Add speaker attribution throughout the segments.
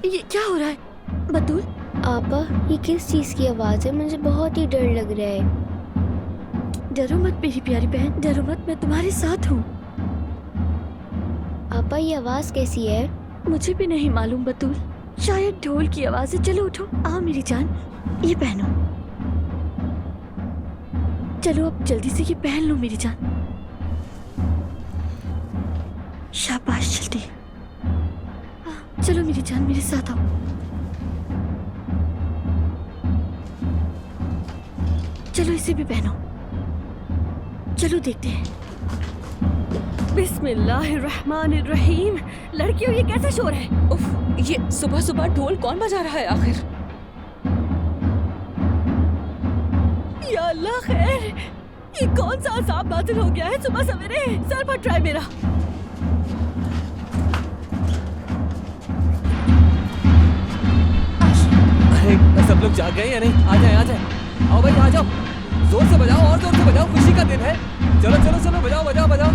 Speaker 1: ये क्या हो रहा है बतूल?
Speaker 2: आपा, ये किस चीज की आवाज है? मुझे बहुत ही डर लग रहा है।
Speaker 1: डरो मत मेरी प्यारी बहन, डरो मत, मैं तुम्हारे साथ हूँ।
Speaker 2: आपा, ये आवाज कैसी है?
Speaker 1: मुझे भी नहीं मालूम बतूल, शायद ढोल की आवाज है। चलो उठो, आओ मेरी जान, ये पहनो। चलो अब जल्दी से ये पहन लो मेरी जान। शाबाश, जल्दी। चलो मेरी जान, मेरे साथ आओ। चलो इसे भी पहनो। चलो देखते हैं।
Speaker 3: बिस्मिल्लाहिर्रहमानिर्रहीम। लड़कियों, ये कैसा शोर है?
Speaker 4: उफ, ये सुबह सुबह ढोल कौन बजा रहा है आखिर?
Speaker 3: या अल्लाह खैर, ये कौन सा अजाब नाज़िल हो गया है सुबह सवेरे? सर फट रहा है मेरा।
Speaker 5: अरे सब लोग जाग गए या नहीं? आ जाए आ जाए, आओ भाई आ जाओ, जोर से बजाओ और जोर से बजाओ, खुशी का दिन है। चलो चलो चलो, बजाओ बजाओ बजाओ।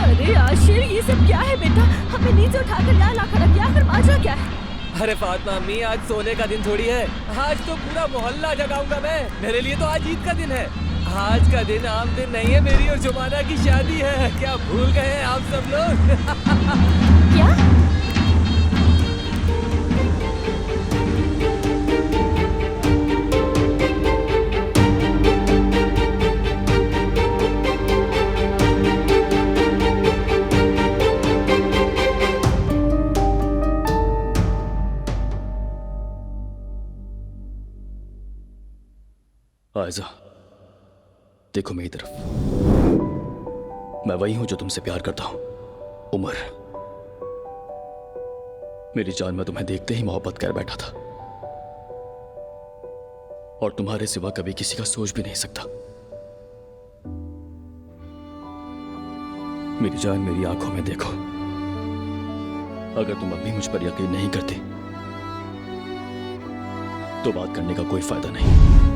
Speaker 3: अरे आशिर, ये सब क्या है बेटा? हमें नींद से उठाकर यहाँ ला खड़ा किया, आखिर माजरा क्या है?
Speaker 5: अरे फातिमा अम्मी, आज सोने का दिन थोड़ी है, आज तो पूरा मोहल्ला जगाऊंगा मैं। मेरे लिए तो आज ईद का दिन है। आज का दिन आम दिन नहीं है, मेरी और जुमाना की शादी है। क्या भूल गए हैं आप सब लोग?
Speaker 3: क्या?
Speaker 6: आयजा, देखो मेरी तरफ। मैं वही हूं जो तुमसे प्यार करता हूं, उमर। मेरी जान, मैं तुम्हें देखते ही मोहब्बत कर बैठा था और तुम्हारे सिवा कभी किसी का सोच भी नहीं सकता। मेरी जान, मेरी आंखों में देखो। अगर तुम अब भी मुझ पर यकीन नहीं करते तो बात करने का कोई फायदा नहीं।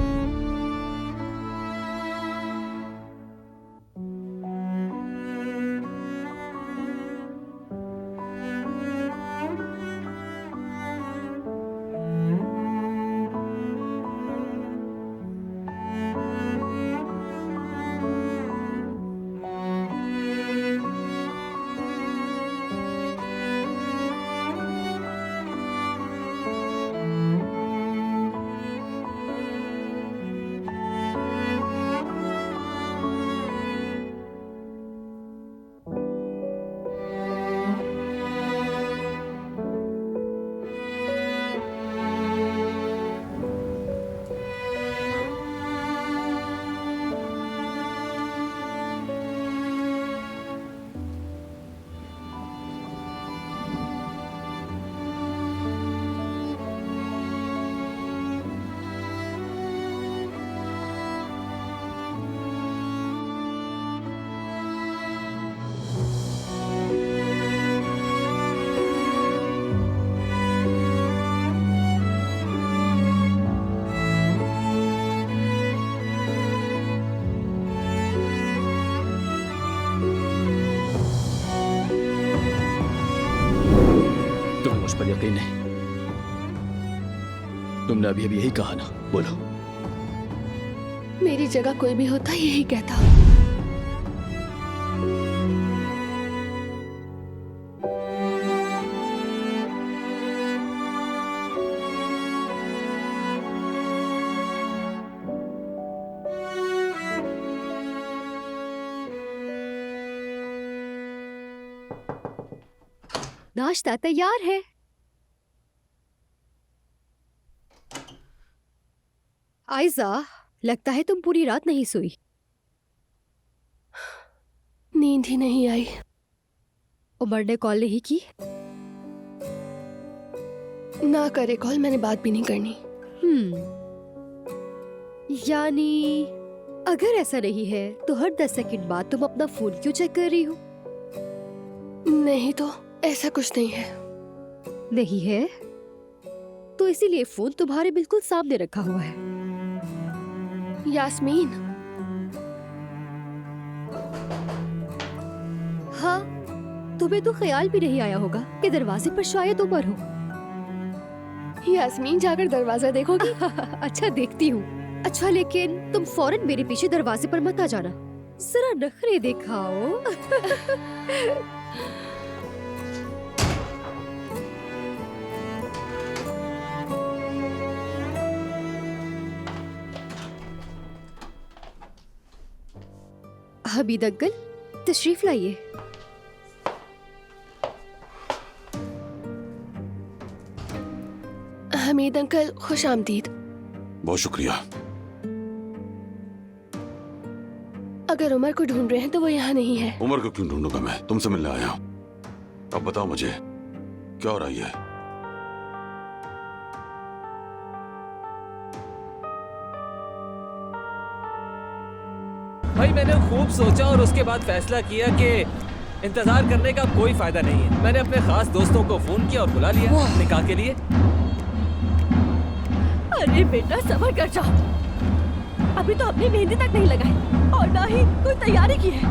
Speaker 6: मुझ पर यकीन नहीं? तुमने अभी अभी यही कहा ना, बोलो।
Speaker 1: मेरी जगह कोई भी होता यही कहता। नाश्ता तैयार है। आयजा, लगता है तुम पूरी रात नहीं सोई। नींद ही नहीं आई। उमर ने कॉल नहीं की? ना करे कॉल, मैंने बात भी नहीं करनी। यानी अगर ऐसा नहीं है तो हर 10 सेकंड बाद तुम अपना फोन क्यों चेक कर रही हो? नहीं तो ऐसा कुछ नहीं है। नहीं है तो इसीलिए फोन तुम्हारे बिल्कुल सामने रखा हुआ है। यास्मीन। हाँ, तुम्हें तो ख्याल भी नहीं आया होगा कि दरवाजे पर शायद उमर हो।
Speaker 2: यास्मीन जाकर दरवाजा देखोगी?
Speaker 1: अच्छा, देखती हूँ। अच्छा, लेकिन तुम फौरन मेरे पीछे दरवाजे पर मत आ जाना। जरा नखरे दिखाओ। हमीद अंकल, तशरीफ लाइए।
Speaker 2: हमीद अंकल, खुश आमदीद।
Speaker 7: बहुत शुक्रिया।
Speaker 2: अगर उमर को ढूंढ रहे हैं तो वो यहाँ नहीं है।
Speaker 7: उमर को क्यों ढूंढूंगा मैं? तुमसे मिलने आया हूँ। अब बताओ मुझे क्या हो रहा है?
Speaker 5: भाई मैंने खूब सोचा और उसके बाद फैसला किया कि इंतजार करने का कोई फायदा नहीं है। मैंने अपने खास दोस्तों को फोन किया और बुला लिया निकाह के लिए।
Speaker 3: अरे बेटा सब्र कर जाओ, अभी तो अपनी मेहंदी तक नहीं लगाई और ना ही कोई तैयारी की है।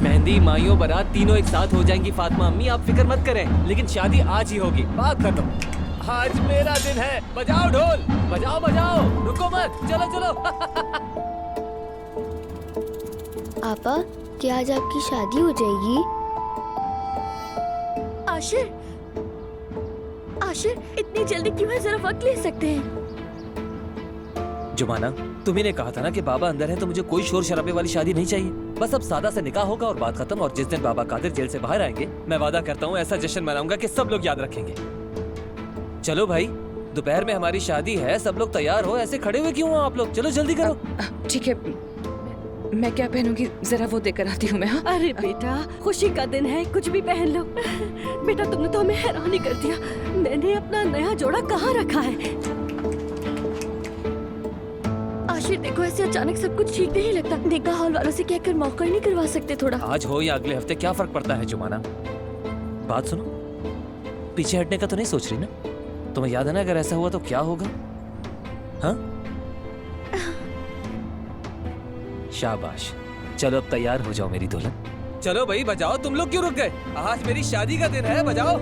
Speaker 5: मेहंदी, माइयों, बारात तीनों एक साथ हो जाएंगी फातिमा अम्मी, आप फिक्र मत करें। लेकिन शादी आज ही होगी, बात खत्म। आज मेरा दिन है। बजाओ ढोल, बजाओ बजाओ, रुको मत, चलो चलो।
Speaker 2: आपा, क्या आज आपकी शादी हो जाएगी?
Speaker 3: आशिर, आशिर इतनी जल्दी क्यों है? जरा वक्त ले सकते हैं।
Speaker 5: जुमाना, तुम्ही ने कहा था ना कि बाबा अंदर है, तो मुझे कोई शोर शराबे वाली शादी नहीं चाहिए। बस अब सादा सा निकाह होगा और बात खत्म। और जिस दिन बाबा कादिर जेल से बाहर आएंगे, मैं वादा करता हूँ ऐसा जश्न मनाऊंगा कि सब लोग याद रखेंगे। चलो भाई, दोपहर में हमारी शादी है, सब लोग तैयार हो। ऐसे खड़े हुए क्यों हो आप लोग? चलो जल्दी करो।
Speaker 4: ठीक है, मैं क्या पहनूंगी जरा वो देकर आती हूँ मैं। हाँ,
Speaker 3: अरे बेटा, खुशी का दिन है, कुछ भी पहन लो। बेटा तुमने तो हमें हैरान ही कर दिया। मैंने अपना नया जोड़ा कहाँ रखा है? आशिर देखो, ऐसे अचानक सब कुछ ठीक नहीं लगता। निकाह हॉल वालों से कहकर मौका ही नहीं करवा सकते थोड़ा?
Speaker 5: आज हो या अगले हफ्ते क्या फर्क पड़ता है जुमाना? बात सुनो, पीछे हटने का तो नहीं सोच रही ना? तुम्हें याद है ना अगर ऐसा हुआ तो क्या होगा? हाँ, शाबाश। चलो अब तैयार हो जाओ मेरी दुल्हन। चलो भाई बजाओ, तुम लोग क्यों रुक गए? आज मेरी शादी का दिन है, बजाओ।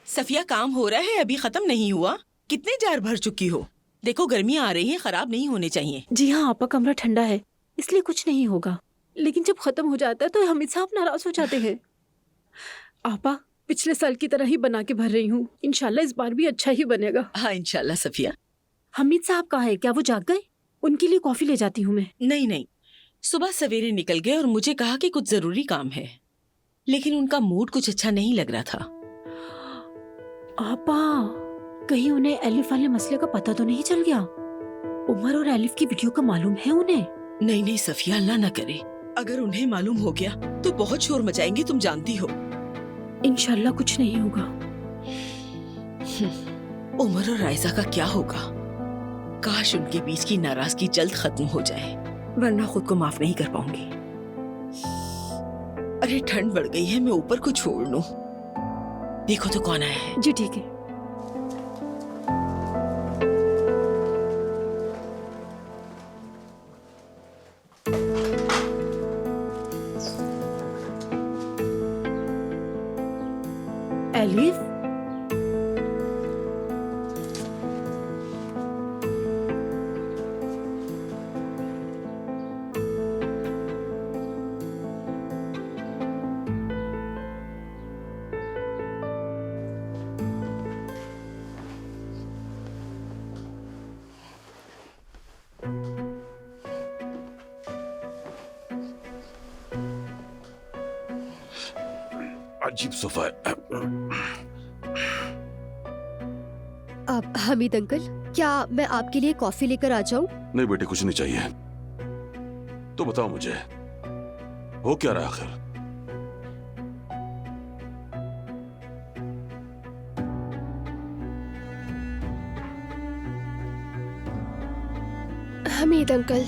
Speaker 8: सफिया, काम हो रहा है, अभी खत्म नहीं हुआ। कितने जार भर चुकी हो? देखो गर्मियाँ आ रही हैं, खराब नहीं होने चाहिए।
Speaker 9: जी हाँ आपा, कमरा ठंडा है इसलिए कुछ नहीं होगा, लेकिन जब खत्म हो जाता है तो हमीद साहब नाराज हो जाते हैं। आपा, पिछले साल की तरह ही बना के भर रही हूँ, इंशाल्लाह इस बार भी अच्छा ही बनेगा।
Speaker 8: हाँ इंशाल्लाह। सफिया,
Speaker 9: हमीद साहब कहाँ है? क्या वो जाग गए? उनके लिए कॉफी ले जाती हूँ मैं।
Speaker 8: नहीं नहीं, सुबह सवेरे निकल गए और मुझे कहा कि कुछ जरूरी काम है, लेकिन उनका मूड कुछ अच्छा नहीं लग रहा था।
Speaker 9: आपा, कहीं उन्हें एलिफ वाले मसले का पता तो नहीं चल गया? उमर और एलिफ की वीडियो का मालूम है उन्हें?
Speaker 8: नहीं नहीं सफिया, अल्लाह ना करे, अगर उन्हें मालूम हो गया तो बहुत शोर मचाएंगे, तुम जानती हो।
Speaker 9: इंशाल्लाह कुछ नहीं होगा।
Speaker 8: उमर और राइजा का क्या होगा? काश उनके बीच की नाराजगी जल्द खत्म हो जाए, वरना खुद को माफ नहीं कर पाऊंगी। अरे ठंड बढ़ गई है, मैं ऊपर को छोड़ लूं। देखो तो कौन आया है।
Speaker 9: जी ठीक है। एलिफ,
Speaker 7: अजीब सोफा है।
Speaker 1: अब हमीद अंकल, क्या मैं आपके लिए कॉफी लेकर आ जाऊं?
Speaker 7: नहीं बेटे, कुछ नहीं चाहिए। तो बताओ मुझे, हो क्या रहा आखिर?
Speaker 1: हमीद अंकल,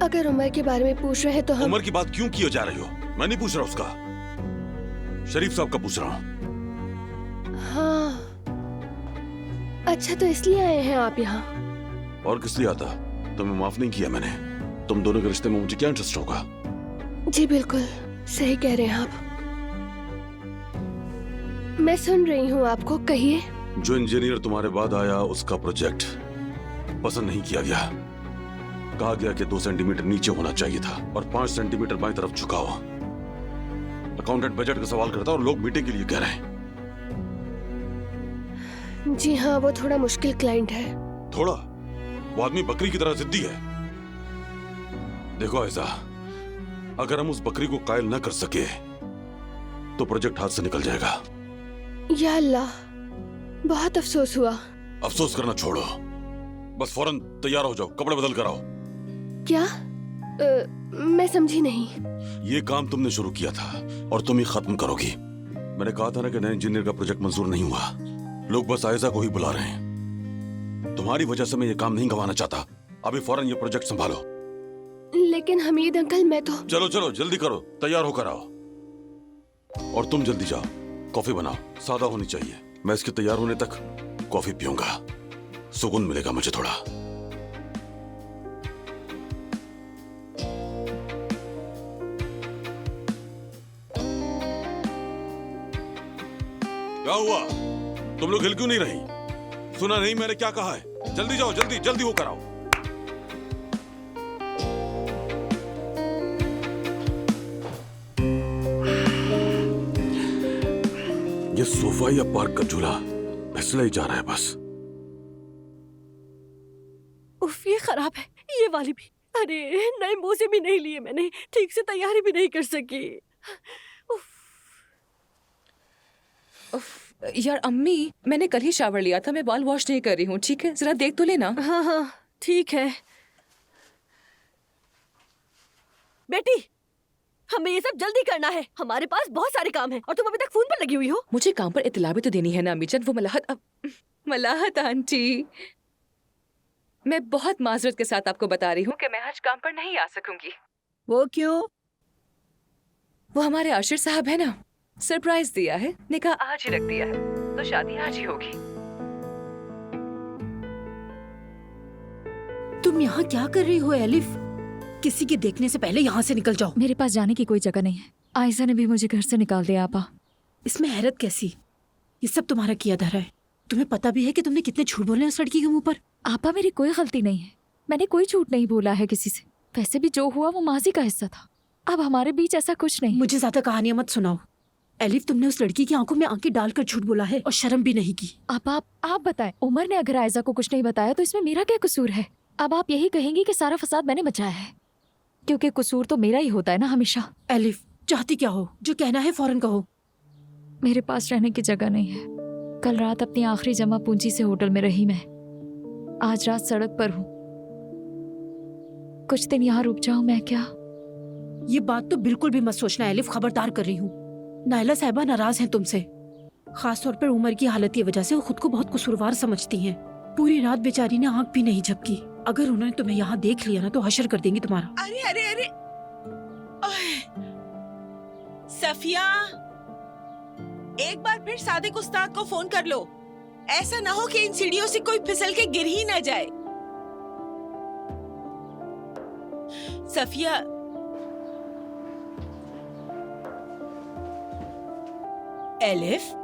Speaker 1: अगर उमर के बारे में पूछ रहे हैं तो हम
Speaker 7: उमर की बात क्यों किए जा रही हो? मैं नहीं पूछ रहा उसका, शरीफ साहब का पूछ रहा हूँ।
Speaker 1: हाँ, अच्छा तो इसलिए आए हैं आप यहाँ?
Speaker 7: और किस लिए आता? तुम्हें माफ नहीं किया मैंने, तुम दोनों के रिश्ते में मुझे क्या इंटरेस्ट होगा?
Speaker 1: जी बिल्कुल सही कह रहे हैं आप। मैं सुन रही हूँ आपको, कहिए।
Speaker 7: जो इंजीनियर तुम्हारे बाद आया उसका प्रोजेक्ट पसंद नहीं किया गया। कहा गया कि 2 सेंटीमीटर नीचे होना चाहिए था और 5 सेंटीमीटर बाईं तरफ झुकाओ। अकाउंटेंट बजट का सवाल करता और लोग मीटिंग के लिए कह रहे हैं।
Speaker 1: जी हाँ, वो थोड़ा मुश्किल क्लाइंट है।
Speaker 7: थोड़ा? वो आदमी बकरी की तरह जिद्दी है। देखो ऐसा, अगर हम उस बकरी को कायल न कर सके तो प्रोजेक्ट हाथ से निकल जाएगा।
Speaker 1: या अल्लाह, बहुत अफसोस हुआ।
Speaker 7: अफसोस करना छोड़ो, बस फौरन तैयार हो जाओ, कपड़े बदल कर आओ।
Speaker 1: क्या? मैं समझी नहीं।
Speaker 7: ये काम तुमने शुरू किया था और तुम ही खत्म करोगी। मैंने कहा था ना कि नए इंजीनियर का प्रोजेक्ट मंजूर नहीं हुआ। लोग बस आयजा को ही बुला रहे हैं। तुम्हारी वजह से मैं ये काम नहीं गंवाना चाहता। अभी फौरन ये प्रोजेक्ट संभालो।
Speaker 1: लेकिन हमीद अंकल, मैं तो...
Speaker 7: चलो चलो जल्दी करो, तैयार होकर आओ। और तुम जल्दी जाओ, कॉफी बनाओ, सादा होनी चाहिए। मैं इसके तैयार होने तक कॉफी पीऊंगा, सुकून मिलेगा मुझे थोड़ा। क्या हुआ? तुम लोग हिल क्यों नहीं रही? सुना नहीं मैंने क्या कहा है? जल्दी जाओ, जल्दी जल्दी होकर आओ। ये सोफा या पार्क का झूला फिसला ही जा रहा है बस।
Speaker 3: उफ, ये खराब है, ये वाली भी। अरे नए मोजे भी नहीं लिए मैंने, ठीक से तैयारी भी नहीं कर सकी। उफ।
Speaker 4: यार अम्मी, मैंने कल ही शावर लिया था, मैं बाल वॉश नहीं कर रही हूँ, ठीक है? जरा देख तो लेना।
Speaker 3: हाँ हाँ ठीक है। बेटी, हमें ये सब जल्दी करना है, हमारे पास बहुत सारे काम हैं और तुम अभी तक फोन पर लगी हुई हो।
Speaker 4: मुझे काम पर इतला भी तो देनी है ना अम्मी जान। वो मलाहत आंटी, मैं बहुत माजरत के साथ आपको बता रही हूँ कि मैं आज काम पर नहीं आ सकूंगी।
Speaker 9: वो क्यों?
Speaker 4: वो हमारे आशिर साहब है ना, सरप्राइज दिया है, निकाह आज ही रख दिया है, तो शादी आज ही होगी।
Speaker 9: तुम यहाँ क्या कर रही हो एलिफ? किसी के देखने से पहले यहाँ से निकल जाओ।
Speaker 10: मेरे पास जाने की कोई जगह नहीं है। आयशा ने भी मुझे घर से निकाल दिया आपा।
Speaker 9: इसमें हैरत कैसी? ये सब तुम्हारा किया धरा है। तुम्हें पता भी है कि तुमने कितने झूठ बोले उस लड़की के मुंह पर।
Speaker 10: आपा मेरी कोई गलती नहीं है, मैंने कोई झूठ नहीं बोला है किसी से। वैसे भी जो हुआ वो माजी का हिस्सा था, अब हमारे बीच ऐसा कुछ नहीं।
Speaker 9: मुझे ज्यादा कहानियां मत सुनाओ एलिफ। तुमने उस लड़की की आंखों में आंखें डालकर झूठ बोला है और शर्म भी नहीं की।
Speaker 10: आप बताएं, उमर ने अगर आयशा को कुछ नहीं बताया तो इसमें मेरा क्या कसूर है? अब आप यही कहेंगी कि सारा फसाद मैंने मचाया है, क्योंकि कसूर तो मेरा ही होता है ना हमेशा।
Speaker 9: एलिफ, चाहती क्या हो? जो कहना है फौरन कहो।
Speaker 10: मेरे पास रहने की जगह नहीं है। कल रात अपनी आखिरी जमा पूंजी से होटल में रही मैं, आज रात सड़क पर हूँ। कुछ दिन यहाँ रुक जाऊं मैं क्या?
Speaker 9: ये बात तो बिल्कुल भी मत सोचना एलिफ, खबरदार कर रही हूँ। नायला साहिबा नाराज हैं तुमसे, खास तौर पर उमर की हालत की वजह से। वो खुद को बहुत कसूरवार समझती हैं। पूरी रात बेचारी ने आंख भी नहीं झपकी। अगर उन्होंने तुम्हें यहाँ देख लिया ना तो हशर कर देंगी तुम्हारा।
Speaker 8: अरे अरे अरे सफिया, एक बार फिर सादिक उस्ताद को फोन कर लो। ऐसा ना हो कि इन सीढ़ियों से कोई फिसल के गिर ही ना जाए। सफिया, एलिफ,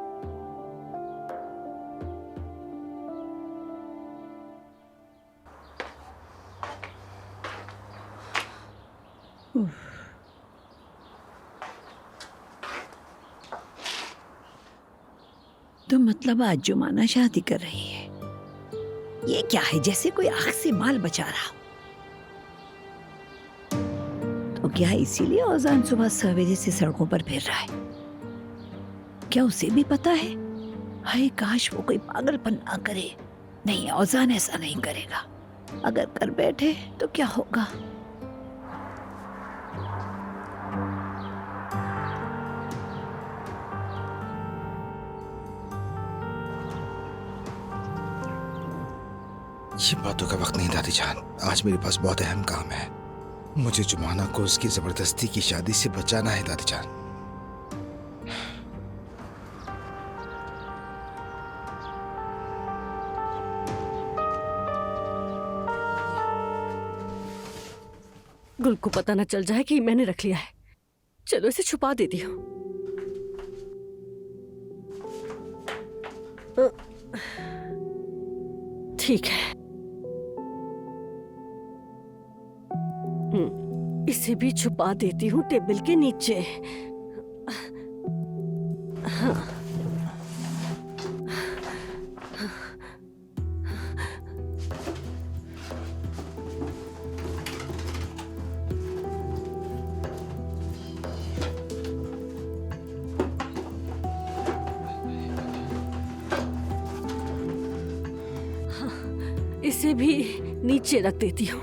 Speaker 11: तो मतलब आज जुमाना शादी कर रही है? ये क्या है, जैसे कोई आग से माल बचा रहा हो। तो क्या इसीलिए औजान सुबह 6 बजे से सड़कों पर फिर रहा है? क्या उसे भी पता है? हाय काश वो कोई पागलपन ना करे। नहीं, औजान ऐसा नहीं करेगा। अगर कर बैठे तो क्या होगा?
Speaker 12: ये बातों का वक्त नहीं दादी जान, आज मेरे पास बहुत अहम काम है। मुझे जुमाना को उसकी जबरदस्ती की शादी से बचाना है दादी जान।
Speaker 3: गुल को पता न चल जाए कि मैंने रख लिया है। चलो इसे छुपा देती हूँ। ठीक है, इसे भी छुपा देती हूँ टेबल के नीचे। हाँ। इसे भी नीचे रख देती हूँ।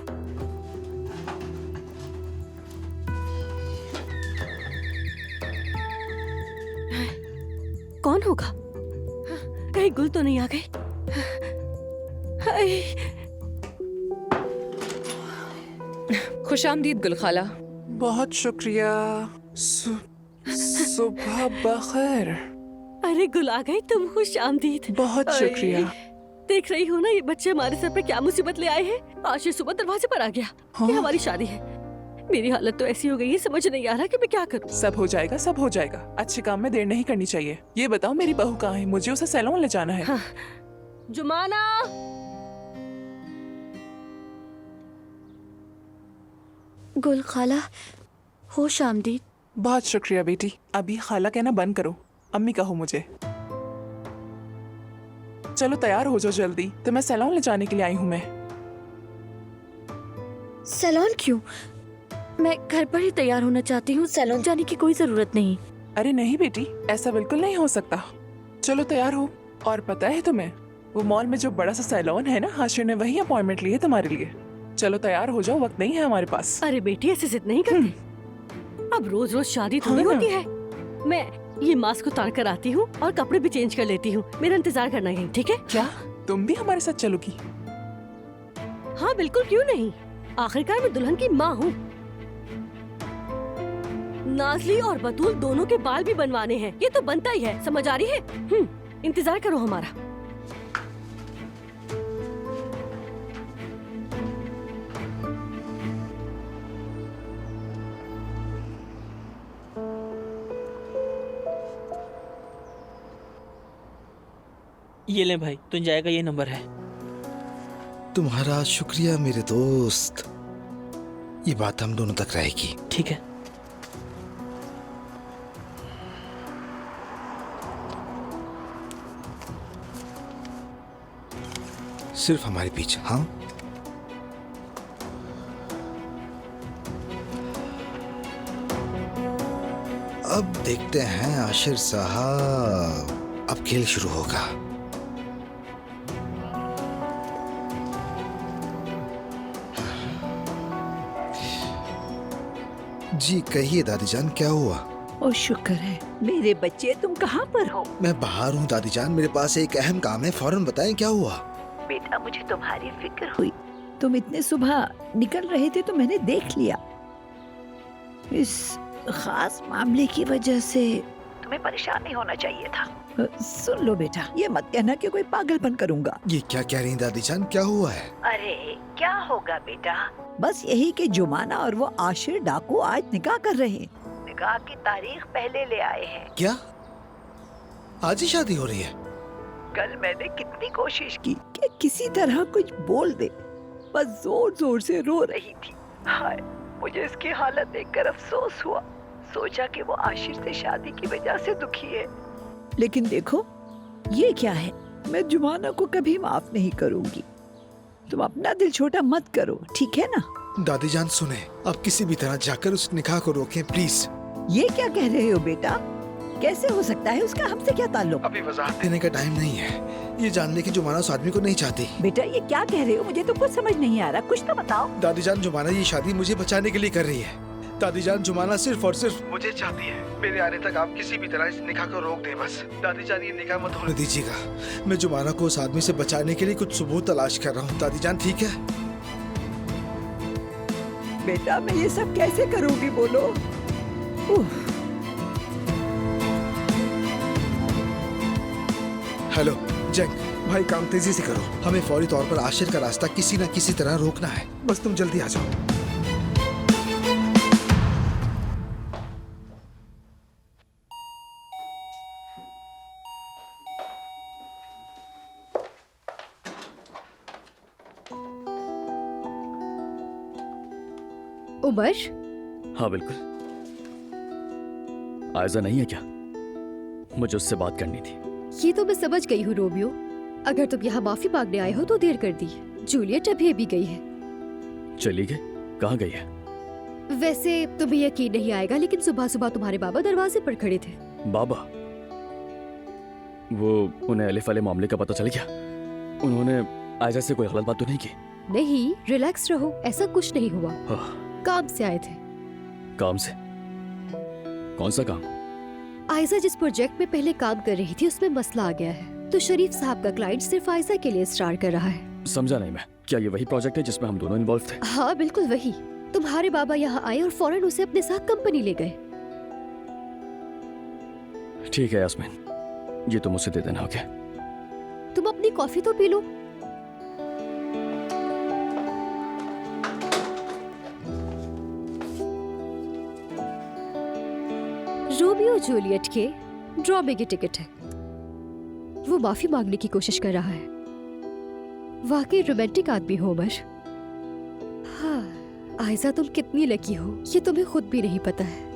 Speaker 3: कौन होगा? कहीं गुल तो नहीं आ गई?
Speaker 4: खुशामदीद गुल खाला।
Speaker 13: बहुत शुक्रिया। सुबह बखैर।
Speaker 3: अरे गुल आ गई, तुम खुश आमदीद।
Speaker 13: बहुत शुक्रिया।
Speaker 3: देख रही हो ना ये बच्चे हमारे सर पे क्या मुसीबत ले आए हैं। आज ये सुबह दरवाजे पर आ गया।
Speaker 13: हाँ?
Speaker 3: ये हमारी शादी है। मेरी हालत तो ऐसी हो गई है, समझ नहीं आ रहा कि मैं क्या करूं।
Speaker 13: सब हो जाएगा, सब हो जाएगा। अच्छे काम में देर नहीं करनी चाहिए। ये बताओ मेरी बहू कहाँ है? मुझे उसे सैलून ले जाना है।
Speaker 3: हाँ। जुमाना,
Speaker 2: गुल खाला, होश आमदीद।
Speaker 13: बहुत शुक्रिया बेटी। अभी खाला कहना बंद करो, अम्मी कहो मुझे। चलो तैयार हो जाओ जल्दी, तो मैं सैलून ले जाने के लिए आई हूँ। मैं
Speaker 2: सैलून क्यों? मैं घर पर ही तैयार होना चाहती हूँ, सैलून जाने की कोई जरूरत नहीं।
Speaker 13: अरे नहीं बेटी, ऐसा बिल्कुल नहीं हो सकता। चलो तैयार हो। और पता है तुम्हें, वो मॉल में जो बड़ा सा सैलून है ना, हाशिर ने वही अपॉइंटमेंट ली है तुम्हारे लिए। चलो तैयार हो जाओ, वक्त नहीं है हमारे पास।
Speaker 3: अरे बेटी ऐसे जिद नहीं करती। अब रोज रोज शादी थोड़ी होती है। मैं ये मास्क उतार कर आती हूँ और कपड़े भी चेंज कर लेती हूँ। मेरा इंतजार करना है, ठीक है?
Speaker 13: क्या तुम भी हमारे साथ चलोगी?
Speaker 3: हाँ बिल्कुल, क्यों नहीं। आखिरकार मैं दुल्हन की माँ हूँ। नाज़ली और बतूल दोनों के बाल भी बनवाने हैं, ये तो बनता ही है, समझ आ रही है? इंतजार करो हमारा।
Speaker 14: ये ले भाई, तुंजाए का ये नंबर है।
Speaker 12: तुम्हारा शुक्रिया मेरे दोस्त। ये बात हम दोनों तक रहेगी।
Speaker 14: ठीक है।
Speaker 12: सिर्फ हमारे पीछे। हाँ, अब देखते हैं आशिर साहब, अब खेल शुरू होगा। जी कहिए दादी जान, क्या हुआ?
Speaker 11: ओ शुक्र है मेरे बच्चे, तुम कहाँ पर हो?
Speaker 12: मैं बाहर हूँ दादी जान, मेरे पास एक अहम काम है, फौरन बताएं क्या हुआ।
Speaker 11: बेटा मुझे तुम्हारी फिक्र हुई। तुम इतने सुबह निकल रहे थे तो मैंने देख लिया। इस खास मामले की वजह से तुम्हें परेशान नहीं होना चाहिए था। सुन लो बेटा, ये मत कहना कि कोई पागलपन करूंगा।
Speaker 12: ये क्या कह रही दादी जान, क्या हुआ है?
Speaker 11: अरे क्या होगा बेटा, बस यही कि जुमाना और वो आशिर डाकू आज निकाह कर रहे हैं। निकाह की तारीख पहले ले आए हैं।
Speaker 12: क्या आज ही शादी हो रही है?
Speaker 11: कल मैंने कितनी कोशिश की कि किसी तरह कुछ बोल दे, बस जोर जोर से रो रही थी। हाय, मुझे इसकी हालत देखकर अफसोस हुआ। सोचा कि वो आशिर से शादी की वजह से दुखी है, लेकिन देखो ये क्या है। मैं जुमाना को कभी माफ नहीं करूंगी। तुम अपना दिल छोटा मत करो, ठीक है ना?
Speaker 12: दादी जान सुने, आप किसी भी तरह जाकर उस निकाह को रोकें प्लीज।
Speaker 11: ये क्या कह रहे हो बेटा? कैसे हो सकता है? उसका हमसे क्या ताल्लुक?
Speaker 12: अभी वजाहत देने का टाइम नहीं है। ये जानने की जुमाना उस आदमी को नहीं चाहती।
Speaker 11: बेटा ये क्या कह रहे हो? मुझे तो कुछ समझ नहीं आ रहा, कुछ तो बताओ।
Speaker 12: दादी जान, जुमाना ये शादी मुझे बचाने के लिए कर रही है। दादी जान, जुमाना सिर्फ और सिर्फ मुझे चाहती है। मेरे आने तक आप किसी भी तरह इस निकाह को रोक दें बस। दादी जान, ये निकाह मत होने दीजिएगा। मैं जुमाना को उस आदमी से बचाने के लिए कुछ सबूत तलाश कर रहा हूँ। दादी जान, ठीक है?
Speaker 11: बेटा, मैं ये सब कैसे करूँगी, बोलो।
Speaker 12: हेलो जंग भाई, काम तेजी से करो। हमें फौरी तौर पर आशिर का रास्ता किसी न किसी तरह रोकना है। बस तुम जल्दी आ जाओ।
Speaker 1: उमर,
Speaker 6: हाँ बिल्कुल। आयजा नहीं है क्या? मुझे उससे बात करनी थी।
Speaker 1: ये तो मैं समझ गई हूँ रोमियो। अगर तुम यहाँ माफी मांगने आए हो तो देर कर दी। जूलियट अभी भी गई है।
Speaker 6: चली गई? कहाँ गई है?
Speaker 1: वैसे तुम्हें यकीन नहीं आएगा, लेकिन सुबह सुबह तुम्हारे बाबा दरवाजे पर खड़े थे।
Speaker 6: बाबा? वो उन्हें अलिफ वाले मामले का पता चल गया? उन्होंने आयजा से कोई गलत बात तो नहीं की?
Speaker 1: नहीं, रिलैक्स रहो, ऐसा कुछ नहीं हुआ। काम से आए थे।
Speaker 6: काम से? कौन सा काम?
Speaker 1: आयजा जिस प्रोजेक्ट में पहले काम कर रही थी उसमें मसला आ गया है, तो शरीफ साहब का क्लाइंट सिर्फ आयजा के लिए स्टार कर रहा है।
Speaker 6: समझा नहीं मैं। क्या ये वही प्रोजेक्ट है जिसमें हम दोनों इन्वॉल्व थे?
Speaker 1: हाँ बिल्कुल वही। तुम्हारे बाबा यहाँ आए और फौरन उसे अपने साथ कंपनी ले गए।
Speaker 6: ठीक है यास्मीन, ये तो मुझसे दे देना। ओके,
Speaker 1: तुम अपनी कॉफी तो पी लो। रोमियो जूलियट के ड्रामे की टिकट है। वो माफी मांगने की कोशिश कर रहा है। वाकई रोमांटिक आदमी हो उमर। हाँ, आयजा तुम कितनी लकी हो, ये तुम्हें खुद भी नहीं पता है।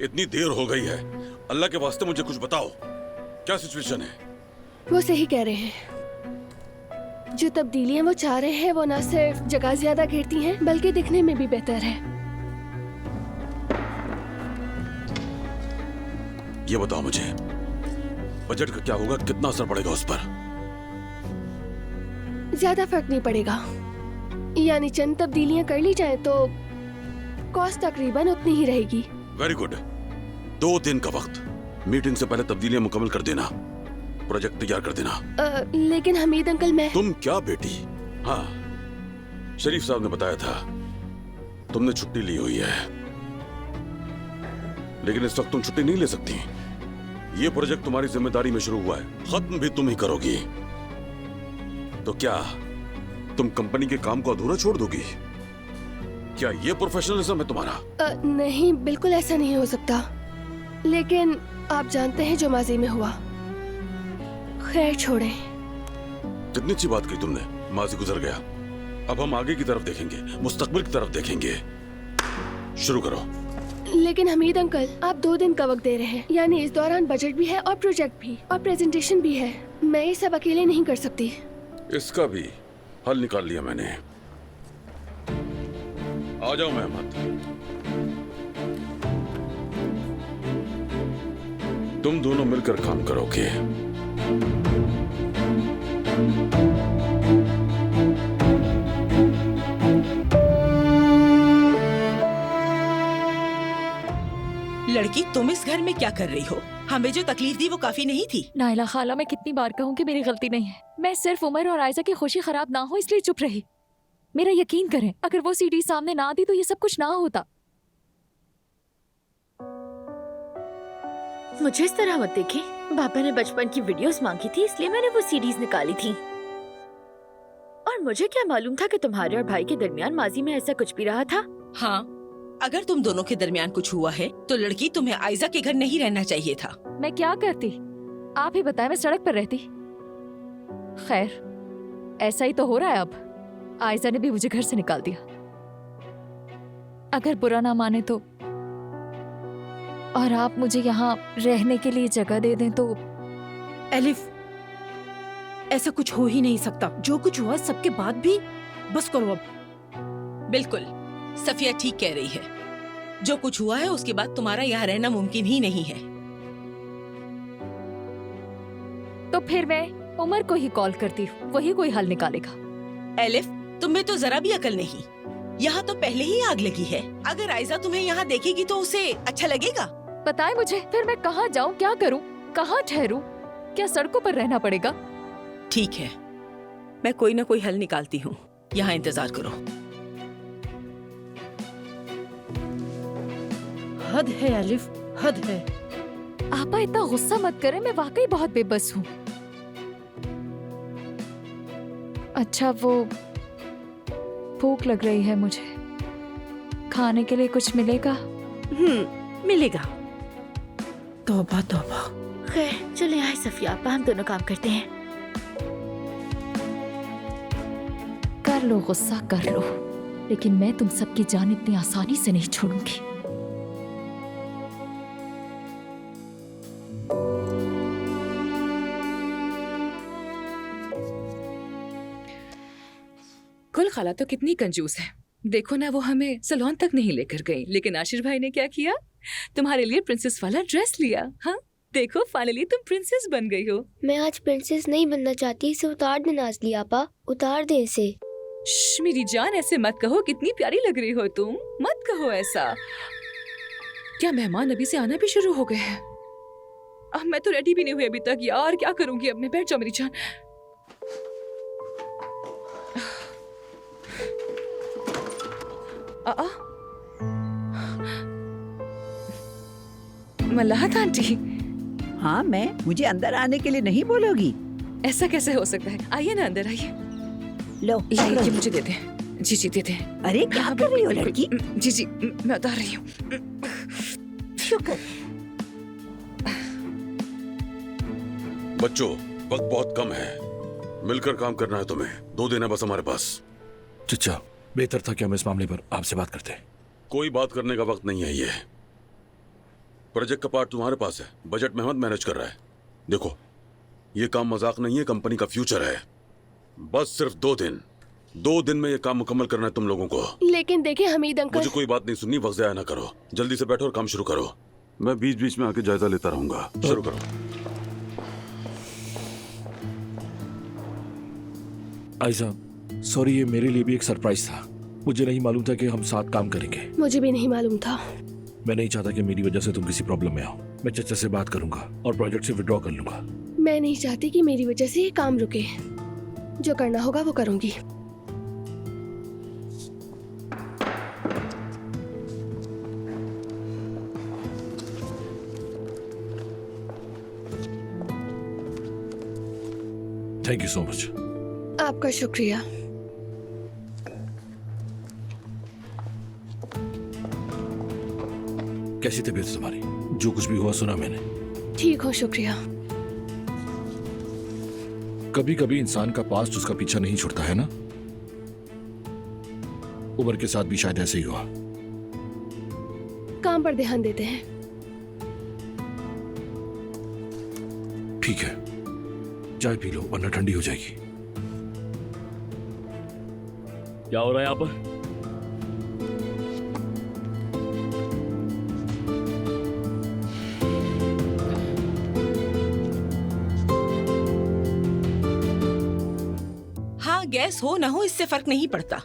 Speaker 7: इतनी देर हो गई है, अल्लाह के वास्ते मुझे कुछ बताओ, क्या सिचुएशन है?
Speaker 1: वो सही कह रहे हैं। जो तब्दीलियां वो चाह रहे हैं वो न सिर्फ जगह ज्यादा घेरती हैं बल्कि दिखने में भी बेहतर है।
Speaker 7: ये बताओ मुझे, बजट का क्या होगा? कितना असर पड़ेगा उस पर?
Speaker 1: ज्यादा फर्क नहीं पड़ेगा। यानी चंद तब्दीलियां कर ली जाए तो कॉस्ट तकरीबन उतनी ही रहेगी।
Speaker 7: Very good. 2 दिन का वक्त, मीटिंग से पहले तब्दीलियां मुकम्मल कर देना, प्रोजेक्ट तैयार कर देना।
Speaker 1: लेकिन हमीद अंकल, मैं...
Speaker 7: तुम क्या बेटी? हाँ, शरीफ साहब ने बताया था तुमने छुट्टी ली हुई है, लेकिन इस वक्त तुम छुट्टी नहीं ले सकती। ये प्रोजेक्ट तुम्हारी जिम्मेदारी में शुरू हुआ है, खत्म भी तुम ही करोगी। तो क्या तुम कंपनी के काम को अधूरा छोड़ दोगी? क्या ये प्रोफेशनलिज्म है तुम्हारा?
Speaker 1: नहीं, बिल्कुल ऐसा नहीं हो सकता। लेकिन आप जानते हैं जो माजी में हुआ। खैर छोड़ें।
Speaker 7: कितनी अच्छी बात की तुमने। माजी गुजर गया, अब हम आगे की तरफ देखेंगे, मुस्तकबिल की तरफ देखेंगे। शुरू करो।
Speaker 1: लेकिन हमीद अंकल, आप 2 दिन का वक्त दे रहे हैं, यानी इस दौरान बजट भी है और प्रोजेक्ट भी और प्रेजेंटेशन भी है। मैं ये सब अकेले नहीं कर सकती।
Speaker 7: इसका भी हल निकाल लिया मैंने। आ जाओ मेहमद, तुम दोनों मिलकर काम करोगे।
Speaker 8: लड़की, तुम इस घर में क्या कर रही हो? हमें जो तकलीफ दी वो काफी नहीं थी?
Speaker 10: नाइला खाला, मैं कितनी बार कहूँ कि मेरी गलती नहीं है। मैं सिर्फ उमर और आयजा की खुशी खराब ना हो इसलिए चुप रही। मेरा यकीन करें, अगर वो सीडी सामने ना आती तो ये सब कुछ ना होता।
Speaker 2: मुझे इस तरह मत देखें। पापा ने बचपन की वीडियोस मांगी थी इसलिए मैंने वो सीडीज निकाली थी। और मुझे क्या मालूम था कि तुम्हारे और भाई के दरमियान माजी में ऐसा कुछ भी रहा था।
Speaker 8: हाँ, अगर तुम दोनों के दरमियान कुछ हुआ है तो लड़की, तुम्हें आयजा के घर नहीं रहना चाहिए था।
Speaker 10: मैं क्या करती, आप ही बताएं। मैं सड़क पर रहती। खैर, ऐसा ही तो हो रहा है अब। आयजा ने भी मुझे घर से निकाल दिया। अगर बुरा ना माने तो, और आप मुझे यहाँ रहने के लिए जगह दे दें तो।
Speaker 9: एलिफ, ऐसा कुछ हो ही नहीं सकता। जो कुछ हुआ सबके बाद भी बस करो अब।
Speaker 8: बिल्कुल, सफिया ठीक कह रही है। जो कुछ हुआ है उसके बाद तुम्हारा यहाँ रहना मुमकिन ही नहीं है।
Speaker 10: तो फिर मैं उमर को ही कॉल करती हूँ, वही कोई हल निकालेगा।
Speaker 8: एलिफ, तुम्हें तो जरा भी अकल नहीं। यहाँ तो पहले ही आग लगी है। अगर आयजा तुम्हें यहाँ देखेगी तो उसे अच्छा लगेगा?
Speaker 10: पता है मुझे, फिर मैं कहाँ जाऊँ, क्या करूँ, कहाँ ठहरूं? क्या सड़कों पर रहना पड़ेगा?
Speaker 8: ठीक है, मैं कोई ना कोई हल निकालती हूँ। यहाँ इंतजार करो।
Speaker 9: हद है एलिफ, हद है।
Speaker 10: आपा इतना गुस्सा मत करें, मैं वाकई बहुत बेबस हूँ। अच्छा, वो भूख लग रही है मुझे, खाने के लिए कुछ मिलेगा?
Speaker 9: मिलेगा। तौबा तौबा।
Speaker 2: खैर चले आए सफिया आपा, हम दोनों काम करते हैं।
Speaker 10: कर लो गुस्सा कर लो, लेकिन मैं तुम सबकी जान इतनी आसानी से नहीं छोड़ूंगी।
Speaker 4: कुल खाला तो कितनी कंजूस है। देखो ना, वो हमें सैलून तक नहीं लेकर गई, लेकिन आशीष भाई ने क्या किया? तुम्हारे लिए प्रिंसेस वाला ड्रेस लिया। हाँ देखो, फाइनली तुम प्रिंसेस बन गई हो।
Speaker 15: मैं आज प्रिंसेस नहीं बनना चाहती, इसे उतार दे नाज़ली आपा, उतार दे इसे।
Speaker 4: मेरी जान, ऐसे मत कहो, कितनी प्यारी लग रही हो तुम। मत कहो ऐसा। क्या मेहमान अभी से आना भी शुरू हो गए हैं? अब मैं तो रेडी भी नहीं हुई अभी तक यार, क्या करूंगी अब मैं? बैठ जाओ मेरी जान। मलाहत आंटी।
Speaker 11: हाँ, मुझे अंदर आने के लिए नहीं बोलोगी?
Speaker 4: ऐसा कैसे हो सकता है? आइए ना, अंदर आइए।
Speaker 11: लो,
Speaker 4: ये मुझे दे दे। जी जी दे दे।
Speaker 11: अरे क्या कर रही हो लड़की?
Speaker 4: जी जी मैं उतार रही हूँ।
Speaker 11: शुक्र।
Speaker 7: बच्चों, वक्त बहुत कम है, मिलकर काम करना है तुम्हें। 2 दिन है बस हमारे पास।
Speaker 16: चचा, बेहतर था कि हम इस मामले पर आपसे बात करते।
Speaker 7: कोई बात करने का वक्त नहीं है। ये प्रोजेक्ट का पार्ट तुम्हारे पास है, बजट में मत मैनेज कर रहा है। देखो, ये काम मजाक नहीं है, कंपनी का फ्यूचर है। बस सिर्फ 2 दिन। 2 दिन में ये काम मुकम्मल करना है तुम लोगों को।
Speaker 15: लेकिन देखिए हमीद अंकल।
Speaker 7: मुझे कोई बात नहीं सुननी, वक्त ज़ाया ना करो। जल्दी से बैठो और काम शुरू करो। मैं बीच बीच में आके जायजा लेता रहूंगा। शुरू करो।
Speaker 16: आयजा, सॉरी, ये मेरे लिए भी एक सरप्राइज था। मुझे नहीं मालूम था कि हम साथ काम करेंगे।
Speaker 15: मुझे भी नहीं मालूम था।
Speaker 16: मैं नहीं चाहता कि मेरी वजह से तुम किसी प्रॉब्लम में आओ। मैं चचा से बात करूंगा और प्रोजेक्ट से विड्रॉ कर लूंगा।
Speaker 15: मैं नहीं चाहती कि मेरी वजह से ये काम रुके। जो करना होगा वो करूंगी।
Speaker 16: Thank you so much.
Speaker 15: आपका शुक्रिया।
Speaker 16: कैसी तबीयत है तुम्हारी? जो कुछ भी हुआ सुना मैंने।
Speaker 15: ठीक हो, शुक्रिया।
Speaker 16: कभी कभी इंसान का पास्ट उसका पीछा नहीं छुड़ता है ना। उमर के साथ भी शायद ऐसे ही हुआ।
Speaker 15: काम पर ध्यान देते हैं।
Speaker 16: ठीक है, चाय पी लो वरना ठंडी हो जाएगी।
Speaker 6: क्या हो रहा है यहाँ पर?
Speaker 8: हाँ, गैस हो ना हो इससे फर्क नहीं पड़ता।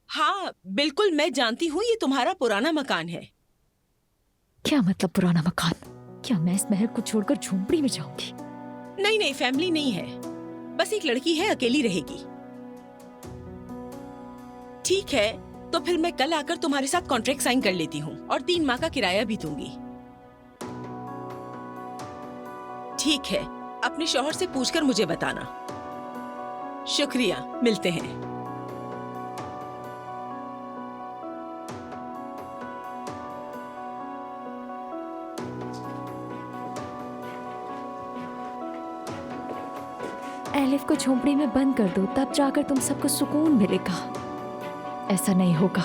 Speaker 8: हाँ बिल्कुल, मैं जानती हूँ ये तुम्हारा पुराना मकान है।
Speaker 10: क्या मतलब पुराना मकान? क्या मैं इस महल को छोड़कर झोंपड़ी में जाऊंगी?
Speaker 8: नहीं नहीं, फैमिली नहीं है, बस एक लड़की है, अकेली रहेगी। ठीक है, तो फिर मैं कल आकर तुम्हारे साथ कॉन्ट्रैक्ट साइन कर लेती हूँ और 3 माह का किराया भी दूंगी। ठीक है, अपने शौहर से पूछकर मुझे बताना। शुक्रिया, मिलते हैं।
Speaker 10: एलिफ को झोंपड़ी में बंद कर दो, तब जाकर तुम सबको सुकून मिलेगा। ऐसा नहीं होगा,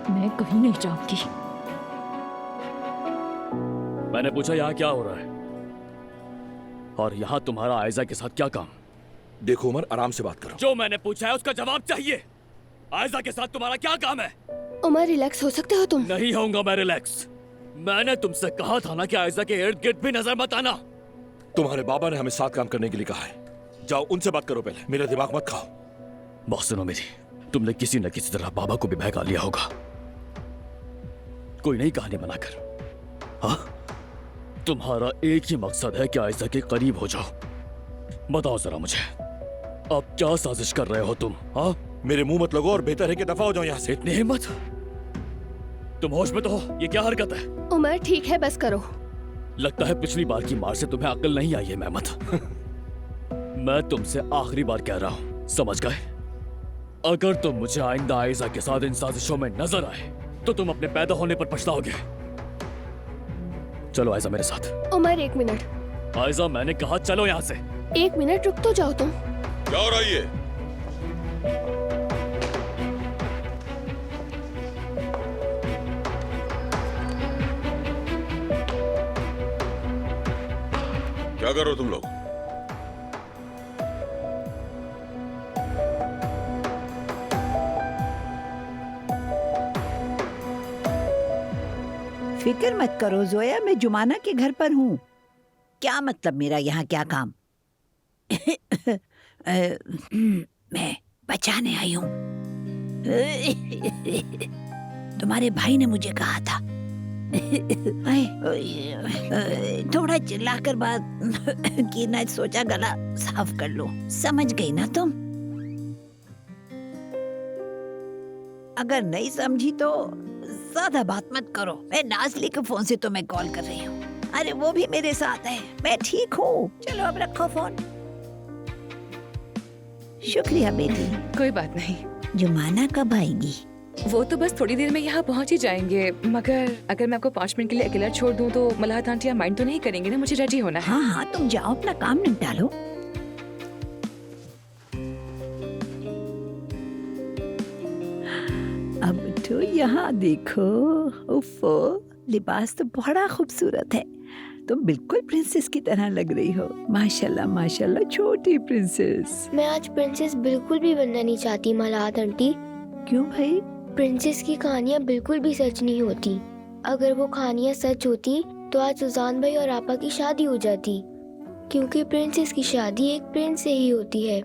Speaker 10: मैं कहीं नहीं जाऊंगी।
Speaker 6: मैंने पूछा यहाँ क्या हो रहा है, और यहाँ तुम्हारा आयजा के साथ क्या काम?
Speaker 16: देखो उमर, आराम से बात करो।
Speaker 6: जो मैंने पूछा है उसका जवाब चाहिए। आयजा के साथ तुम्हारा क्या काम है?
Speaker 15: उमर रिलैक्स हो सकते हो तुम?
Speaker 6: नहीं होऊंगा मैं रिलैक्स। मैंने तुमसे कहा था ना कि आयजा के इर्द गिर्द भी नजर मत आना।
Speaker 16: तुम्हारे बाबा ने हमें साथ काम करने के लिए कहा है। जाओ उनसे बात करो, पहले मेरा दिमाग मत खाओ।
Speaker 6: बात सुनो मेरी, तुमने किसी न किसी तरह बाबा को भी बहका लिया होगा, कोई नई कहानी बनाकर। हाँ, तुम्हारा एक ही मकसद है कि आयजा के करीब हो जाओ। बताओ जरा मुझे, अब क्या साजिश कर रहे हो तुम? हाँ,
Speaker 16: मेरे मुंह मत लगो और बेहतर है कि दफा हो जाओ यहाँ से।
Speaker 6: इतनी हिम्मत? तुम होश में तो हो? ये क्या हरकत है?
Speaker 15: उमर ठीक है, बस करो।
Speaker 6: लगता है पिछली बार की मार से तुम्हें अक्ल नहीं आई है मेहमत। मैं तुमसे आखिरी बार कह रहा हूँ, समझ गए? अगर तुम मुझे आइंदा आयजा के साथ इन साजिशों में नजर आए तो तुम अपने पैदा होने पर पछताओगे। चलो आयजा मेरे साथ।
Speaker 15: उमर 1 मिनट।
Speaker 6: आयजा मैंने कहा चलो यहाँ से।
Speaker 15: 1 मिनट रुक तो जाओ तुम।
Speaker 7: क्या हो रहा है ये? क्या कर रहे हो तुम लोग?
Speaker 11: फिक्र मत करो जोया, मैं जुमाना के घर पर हूँ। क्या मतलब मेरा यहाँ क्या काम? मैं बचाने आई हूँ। तुम्हारे भाई ने मुझे कहा था। थोड़ा चिल्लाकर बात की ना, सोचा गला साफ कर लो। समझ गई ना तुम? अगर नहीं समझी तो ज्यादा बात मत करो। मैं नाजली के फोन से तुम्हें कॉल कर रही हूँ। अरे वो भी मेरे साथ है, मैं ठीक हूँ। चलो अब रखो फोन। शुक्रिया बेटी।
Speaker 4: कोई बात नहीं।
Speaker 11: जुमाना कब आएगी?
Speaker 4: वो तो बस थोड़ी देर में यहाँ पहुँच ही जाएंगे, मगर अगर मैं आपको 5 मिनट के लिए अकेला छोड़ दूँ तो मलाहत आंटियाँ माइंड तो नहीं करेंगे ना? मुझे रेडी होना है।
Speaker 11: हाँ हाँ, तुम जाओ अपना काम निपटा लो। अब तो यहाँ देखो, उफ़ो, लिबास तो बड़ा खूबसूरत है। तुम बिल्कुल प्रिंसेस की तरह लग रही हो। माशाल्लाह माशाल्लाह, छोटी प्रिंसेस।
Speaker 15: मैं आज प्रिंसेस बिल्कुल भी बनना नहीं चाहती मलाहत आंटी।
Speaker 11: क्यों भाई?
Speaker 15: प्रिंसेस की कहानियाँ बिल्कुल भी सच नहीं होती। अगर वो कहानियाँ सच होती तो आज सुजान भाई और आपा की शादी हो जाती, क्योंकि प्रिंसेस की शादी एक प्रिंस से ही होती है।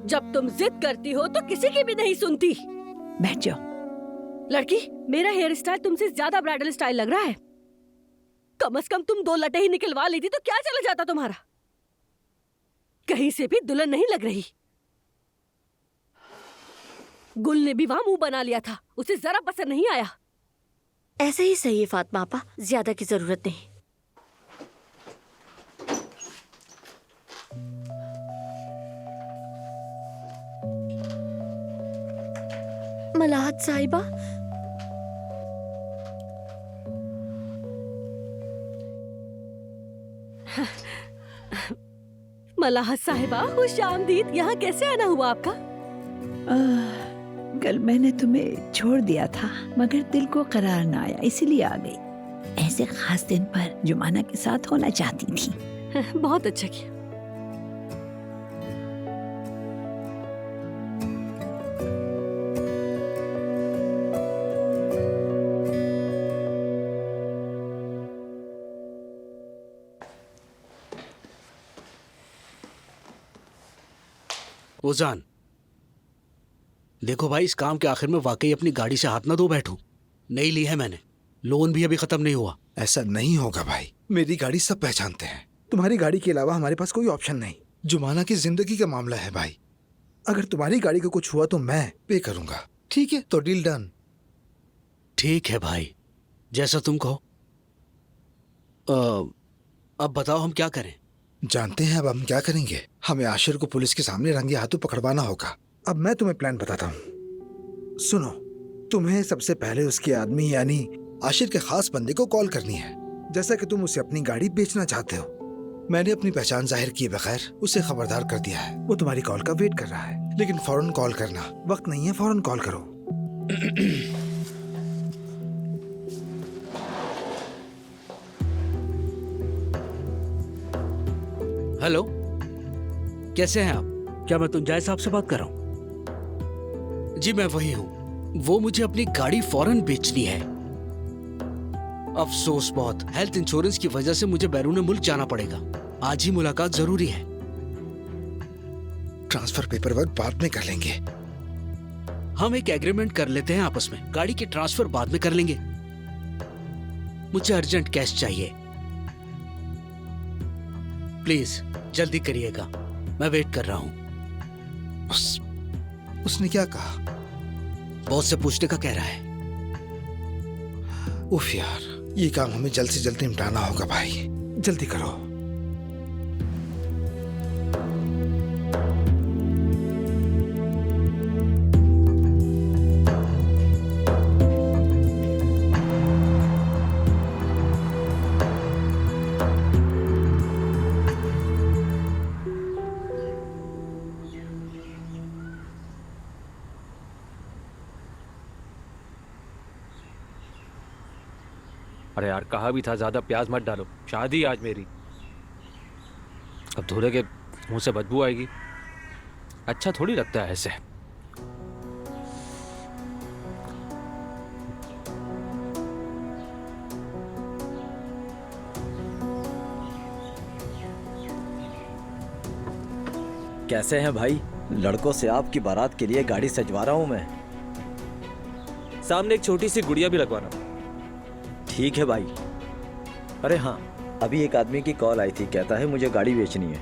Speaker 3: जब तुम जिद करती हो तो किसी की भी नहीं सुनती।
Speaker 11: बैठ जाओ।
Speaker 3: लड़की, मेरा हेयर स्टाइल तुमसे ज्यादा ब्राइडल स्टाइल लग रहा है। कम से कम तुम 2 लटे ही निकलवा लेती तो क्या चला जाता तुम्हारा। कहीं से भी दुल्हन नहीं लग रही। गुल ने भी वहां मुंह बना लिया था, उसे जरा पसंद नहीं आया।
Speaker 2: ऐसे ही सही है फातिमा आपा, ज्यादा की जरूरत नहीं। मलाहत साहिबा,
Speaker 3: मलाहत साहिबा, खुश आमदीद। यहाँ कैसे आना हुआ आपका?
Speaker 11: कल मैंने तुम्हें छोड़ दिया था, मगर दिल को करार ना आया, इसीलिए आ गई। ऐसे खास दिन पर जुमाना के साथ होना चाहती थी।
Speaker 3: बहुत अच्छा किया।
Speaker 12: ओजान, देखो भाई, इस काम के आखिर में वाकई अपनी गाड़ी से हाथ ना धो बैठो। नई ली है मैंने, लोन भी अभी खत्म नहीं हुआ।
Speaker 17: ऐसा नहीं होगा भाई, मेरी गाड़ी सब पहचानते हैं। तुम्हारी गाड़ी के अलावा हमारे पास कोई ऑप्शन नहीं। जुमाना की जिंदगी का मामला है भाई। अगर तुम्हारी गाड़ी को कुछ हुआ तो मैं पे करूंगा। ठीक है, तो डील डन।
Speaker 12: ठीक है भाई, जैसा तुम कहो। अब बताओ हम क्या करें?
Speaker 17: जानते हैं अब हम क्या करेंगे। हमें आशिर को पुलिस के सामने रंगे हाथों पकड़वाना होगा। अब मैं तुम्हें प्लान बताता हूँ। सुनो, तुम्हें सबसे पहले उसके आदमी यानी आशिर के खास बंदे को कॉल करनी है। जैसा कि तुम उसे अपनी गाड़ी बेचना चाहते हो, मैंने अपनी पहचान जाहिर किए बगैर उसे खबरदार कर दिया है। वो तुम्हारी कॉल का वेट कर रहा है, लेकिन फौरन कॉल करना। वक्त नहीं है, फौरन कॉल करो।
Speaker 18: हेलो, कैसे हैं आप? क्या मैं तुंजाय साहब से बात कर रहा हूँ? जी मैं वही हूँ। वो मुझे अपनी गाड़ी फौरन बेचनी है। अफसोस बहुत, हेल्थ इंश्योरेंस की वजह से मुझे बैरून मुल्क जाना पड़ेगा। आज ही मुलाकात जरूरी है।
Speaker 17: ट्रांसफर पेपर वर्क बाद में कर लेंगे।
Speaker 18: हम एक एग्रीमेंट कर लेते हैं आपस में, गाड़ी की ट्रांसफर बाद में कर लेंगे। मुझे अर्जेंट कैश चाहिए, प्लीज जल्दी करिएगा, मैं वेट कर रहा हूँ।
Speaker 17: उसने क्या कहा?
Speaker 18: बॉस से पूछने का कह रहा है।
Speaker 17: उफ यार, ये काम हमें जल्द से जल्द निपटाना होगा भाई, जल्दी करो।
Speaker 5: अरे यार, कहा भी था ज्यादा प्याज मत डालो, शादी आज मेरी। अब धोले के मुंह से बदबू आएगी, अच्छा थोड़ी लगता है ऐसे।
Speaker 19: कैसे हैं भाई? लड़कों से आपकी बारात के लिए गाड़ी सजवा रहा हूं मैं।
Speaker 5: सामने एक छोटी सी गुड़िया भी लगवाना।
Speaker 19: ठीक है भाई। अरे हाँ, अभी एक आदमी की कॉल आई थी, कहता है मुझे गाड़ी बेचनी है।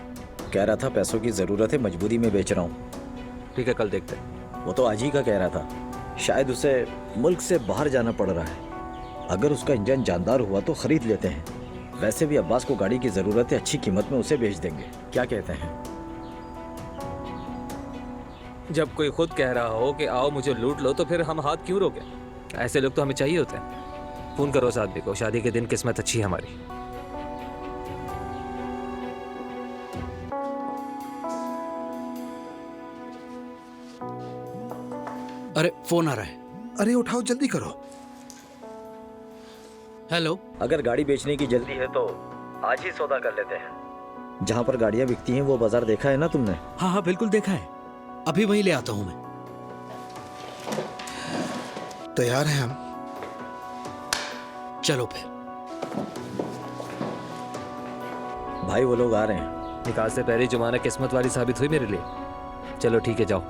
Speaker 19: कह रहा था पैसों की ज़रूरत है, मजबूरी में बेच रहा हूँ।
Speaker 5: ठीक है, कल देखते हैं।
Speaker 19: वो तो आज ही का कह रहा था। शायद उसे मुल्क से बाहर जाना पड़ रहा है। अगर उसका इंजन जानदार हुआ तो खरीद लेते हैं। वैसे भी अब्बास को गाड़ी की ज़रूरत है, अच्छी कीमत में उसे बेच देंगे। क्या कहते हैं?
Speaker 5: जब कोई खुद कह रहा हो कि आओ मुझे लूट लो, तो फिर हम हाथ क्यों रोके? ऐसे लोग तो हमें चाहिए होते हैं। फोन करो उस आदमी को, शादी के दिन किस्मत अच्छी है हमारी।
Speaker 18: अरे फोन आ रहा है।
Speaker 17: अरे उठाओ, जल्दी करो।
Speaker 18: हेलो,
Speaker 19: अगर गाड़ी बेचने की जल्दी है तो आज ही सौदा कर लेते हैं। जहाँ पर गाड़ियाँ बिकती हैं वो बाजार देखा है ना तुमने?
Speaker 18: हाँ हाँ बिल्कुल देखा है, अभी वहीं ले आता हूँ मैं।
Speaker 17: तैयार हैं हम?
Speaker 18: चलो फिर।
Speaker 19: भाई वो लोग आ रहे हैं।
Speaker 5: निकाल से पहले जुमाना किस्मत वाली साबित हुई मेरे लिए। चलो ठीक है, जाओ।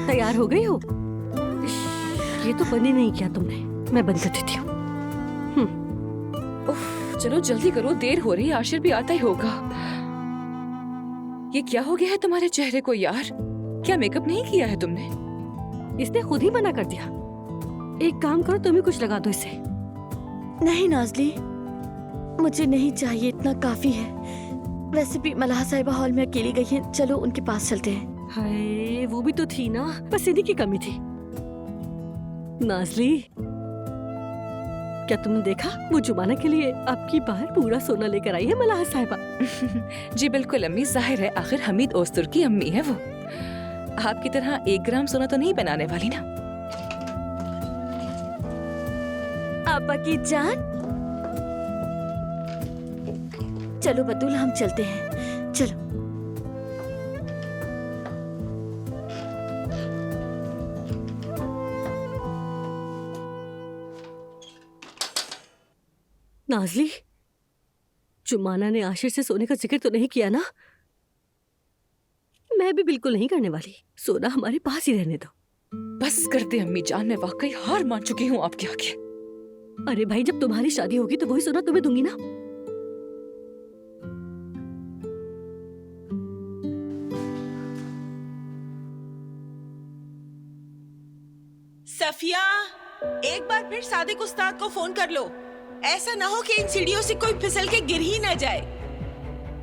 Speaker 3: तैयार हो गई हो? ये तो बंद ही नहीं किया तुमने, मैं बंद कर देती हूँ।
Speaker 4: चलो जल्दी करो, देर हो रही है, आशिर भी आता ही होगा। ये क्या हो गया है तुम्हारे चेहरे को यार? क्या मेकअप नहीं किया है तुमने?
Speaker 3: इसने खुद ही मना कर दिया। एक काम करो, तुम ही कुछ लगा दो इसे।
Speaker 2: नहीं नाजली, मुझे नहीं चाहिए, इतना काफी है। वैसे भी मलाहा साहिबा हॉल में अकेली गई है, चलो उनके पास चलते हैं।
Speaker 3: हाय, वो भी तो थी ना, बस इन्हीं की कमी थी। नाजली, क्या तुमने देखा? वो जुमाना के लिए आपकी बाहर पूरा सोना लेकर आई है मलाहा साहिबा।
Speaker 4: जी बिल्कुल अम्मी, जाहिर है आखिर हमीद ओस्तुर की अम्मी है वो। आपकी तरह 1 ग्राम सोना तो नहीं बनाने वाली ना।
Speaker 3: आपा की जान। चलो बतूल हम चलते हैं, चलो। नाजली, जुमाना ने आशिर से सोने का जिक्र तो नहीं किया ना? मैं भी बिल्कुल नहीं करने वाली। सोना हमारे पास ही रहने दो।
Speaker 4: बस करते अम्मी जान, मैं वाकई हार मान चुकी हूँ आपके आगे।
Speaker 3: अरे भाई, जब तुम्हारी शादी होगी तो वही सोना तुम्हें दूंगी ना।
Speaker 8: सफिया, एक बार फिर सादिक उस्ताद को फोन कर लो। ऐसा ना हो कि इन सीढ़ियों से कोई फिसल के गिर ही ना जाए।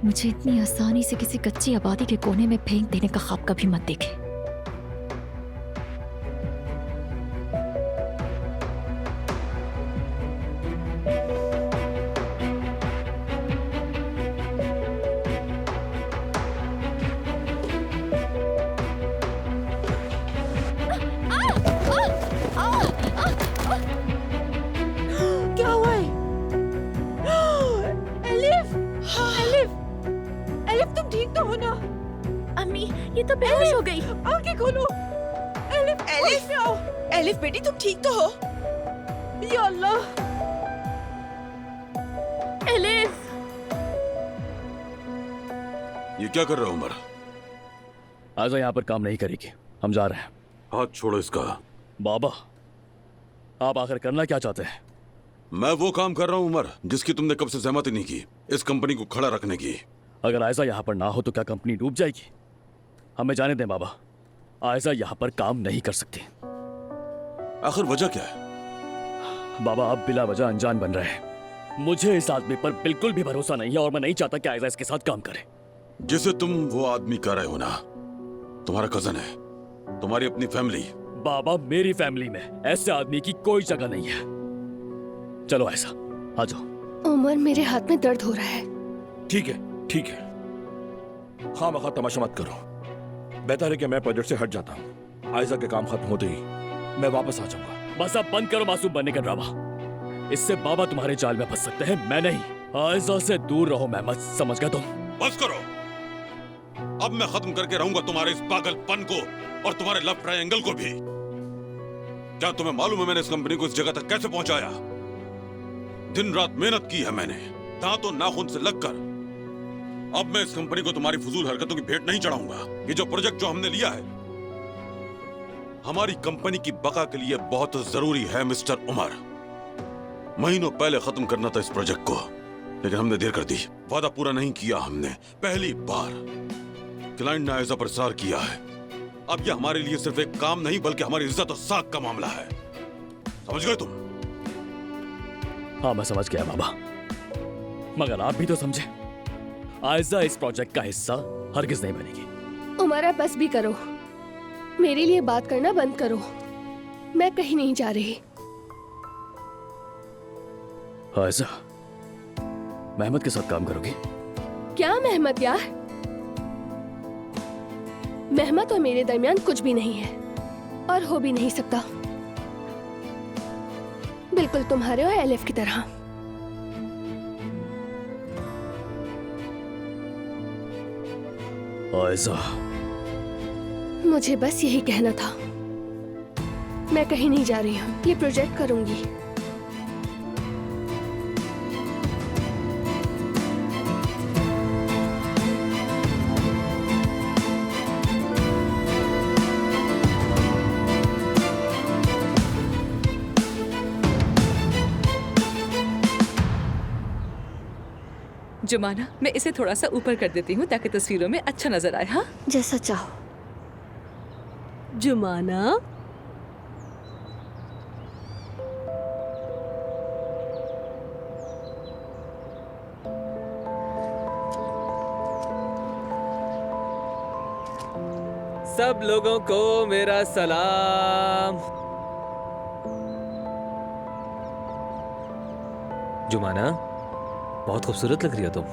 Speaker 10: मुझे इतनी आसानी से किसी कच्ची आबादी के कोने में फेंक देने का ख्वाब कभी मत देखे।
Speaker 3: क्या हुआ है? एलिफ, एलिफ, एलिफ तुम ठीक तो हो ना?
Speaker 2: अम्मी, ये तो बेहोश हो गई।
Speaker 3: आंखें खोलो। एलिफ,
Speaker 8: एलिफ, एलिफ बेटी तुम ठीक तो हो?
Speaker 3: या अल्लाह।
Speaker 2: एलिफ,
Speaker 7: ये क्या कर रहे हो उमर?
Speaker 6: आजा यहाँ पर काम नहीं करेगी, हम जा रहे हैं।
Speaker 7: हाथ छोड़ो इसका।
Speaker 6: बाबा, आप आखिर करना क्या चाहते हैं?
Speaker 7: मैं वो काम कर रहा हूँ उमर, जिसकी तुमने कब से सहमति नहीं की, इस कंपनी को खड़ा रखने की।
Speaker 6: अगर आयजा यहाँ पर ना हो तो क्या कंपनी डूब जाएगी? हमें जाने दें बाबा, आयजा यहाँ पर काम नहीं कर सकती।
Speaker 7: आखिर वजह क्या है?
Speaker 6: बाबा, आप बिला वजह अनजान बन रहे हैं। मुझे इस आदमी पर बिल्कुल भी भरोसा नहीं है और मैं नहीं चाहता कि आयजा इसके साथ काम करे।
Speaker 7: जिसे तुम वो आदमी कह रहे हो ना, तुम्हारा कजन है, तुम्हारी अपनी फैमिली।
Speaker 6: बाबा, मेरी फैमिली में ऐसे आदमी की कोई जगह नहीं है। चलो ऐसा, आ जाओ।
Speaker 1: उमर, मेरे हाथ में दर्द हो रहा है।
Speaker 16: ठीक है, ठीक है। हाँ मखा तमाशा मत करो। बेहतर है कि मैं प्रोजेक्ट से हट जाता हूँ। आयजा के काम खत्म होते ही मैं वापस आ जाऊंगा।
Speaker 6: बस अब बंद करो मासूम बनने का ड्रामा। इससे बाबा तुम्हारे जाल में फंस सकते हैं, मैं नहीं। आयजा से दूर रहो मेहमद, समझ गए तुम?
Speaker 7: बस करो। अब मैं खत्म करके रहूंगा तुम्हारे इस पागलपन को और तुम्हारे लव ट्रायंगल को भी। क्या तुम्हें मालूम है मैंने इस कंपनी को इस जगह तक कैसे पहुंचाया? दिन रात मेहनत की है मैंने, दांतों नाखून से लगकर। अब मैं इस कंपनी को तुम्हारी फजूल हरकतों की भेंट नहीं चढ़ाऊंगा। ये जो प्रोजेक्ट जो हमने लिया है, हमारी कंपनी की बका के लिए बहुत जरूरी है मिस्टर उमर। महीनों पहले खत्म करना था इस प्रोजेक्ट को, लेकिन हमने देर कर दी। वादा पूरा नहीं किया हमने। पहली बार क्लाइंट ने आयजा पर सार किया है। अब यह हमारे लिए सिर्फ एक काम नहीं बल्कि हमारी इज्जत और साख का मामला है। समझ गए तुम?
Speaker 6: हाँ, मैं समझ गया बाबा, मगर आप भी तो समझे, आयजा इस प्रोजेक्ट का हिस्सा हरगिज नहीं बनेगी।
Speaker 1: उमर, आप बस भी करो। मेरे लिए बात करना बंद करो। मैं कहीं नहीं जा रही।
Speaker 6: आयजा, मेहमद के साथ काम करोगी?
Speaker 1: क्या मेहमद यार? मेहमद और मेरे दरमियान कुछ भी नहीं है और हो भी नहीं सकता। बिल्कुल तुम्हारे और एलिफ की तरह।
Speaker 6: आयजा,
Speaker 1: मुझे बस यही कहना था। मैं कहीं नहीं जा रही हूँ, ये प्रोजेक्ट करूंगी।
Speaker 4: जुमाना, मैं इसे थोड़ा सा ऊपर कर देती हूँ ताकि तस्वीरों में अच्छा नजर आए। हाँ,
Speaker 1: जैसा चाहो।
Speaker 3: जुमाना,
Speaker 5: सब लोगों को मेरा सलाम। जुमाना, बहुत खूबसूरत लग रही हो तुम।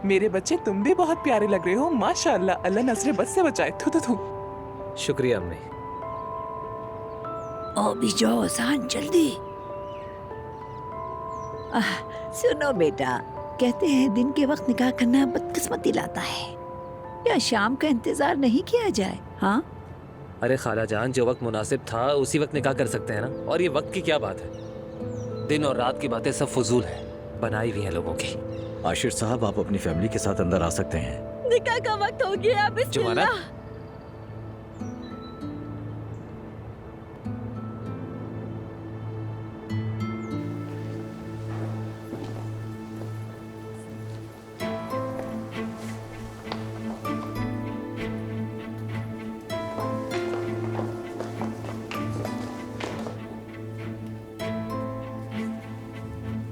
Speaker 13: मेरे बच्चे, तुम भी बहुत प्यारे लग रहे हो। माशाअल्लाह, अल्लाह नजरे बद से बचाए। थू थू थू।
Speaker 5: शुक्रिया अम्मी।
Speaker 11: ओ भी जाओ अजान जल्दी। सुनो बेटा, कहते हैं दिन के वक्त निकाह करना बदकिस्मती लाता है। क्या शाम का इंतजार नहीं किया जाए? हाँ
Speaker 5: अरे खाला जान, जो वक्त मुनासिब था उसी वक्त निकाह कर सकते हैं ना। और ये वक्त की क्या बात है, दिन और रात की बातें सब फजूल है, बनाई हुई हैं लोगों की।
Speaker 19: आशिर साहब, आप अपनी फैमिली के साथ अंदर आ सकते हैं।
Speaker 3: निकाह का वक्त हो गया, बिस्मिल्लाह।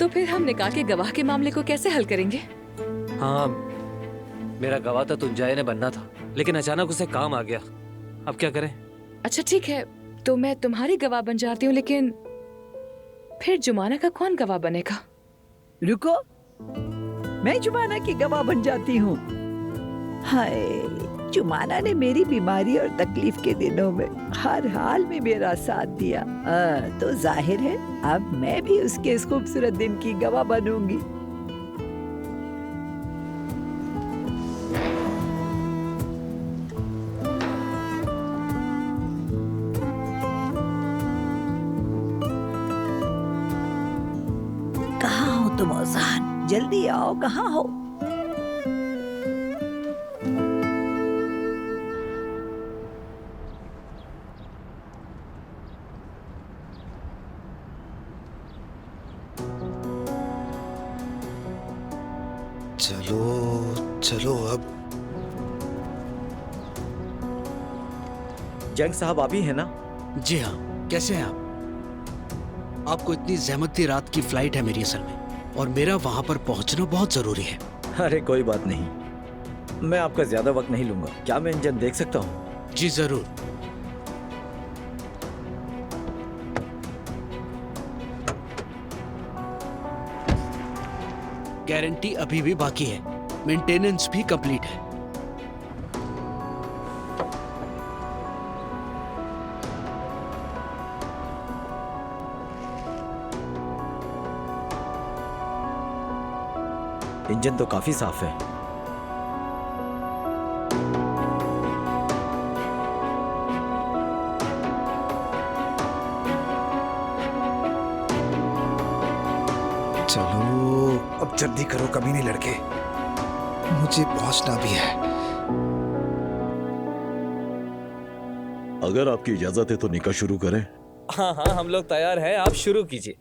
Speaker 4: तो फिर हम निकाह के गवाह के मामले को कैसे हल करेंगे?
Speaker 5: हाँ, मेरा गवाह तो तुंजाए ने बनना था, लेकिन अचानक उसे काम आ गया। अब क्या करें?
Speaker 4: अच्छा ठीक है, तो मैं तुम्हारी गवाह बन जाती हूँ, लेकिन फिर जुमाना का कौन गवाह बनेगा?
Speaker 11: रुको, मैं जुमाना की गवाह बन जाती हूँ। हाय, जुमाना ने मेरी बीमारी और तकलीफ के दिनों में हर हाल में मेरा साथ दिया। तो जाहिर है अब मैं भी उसके इस खूबसूरत दिन की गवाह बनूंगी। कहाँ हो तुम औजान? जल्दी आओ, कहाँ हो?
Speaker 17: चलो चलो अब।
Speaker 19: जंग साहब आप ही हैं ना?
Speaker 18: जी हाँ, कैसे हैं आप? आपको इतनी जहमत थी, रात की फ्लाइट है मेरी असल में, और मेरा वहां पर पहुंचना बहुत जरूरी है।
Speaker 19: अरे कोई बात नहीं, मैं आपका ज्यादा वक्त नहीं लूंगा। क्या मैं इंजन देख सकता हूँ?
Speaker 18: जी जरूर। गारंटी अभी भी बाकी है, मेंटेनेंस भी कंप्लीट है।
Speaker 19: इंजन तो काफी साफ है।
Speaker 17: चलो अब जल्दी करो कमीने लड़के, मुझे पहुंचना भी है।
Speaker 16: अगर आपकी इजाजत है तो निकाह शुरू करें।
Speaker 5: हाँ हाँ, हम लोग तैयार हैं, आप शुरू कीजिए।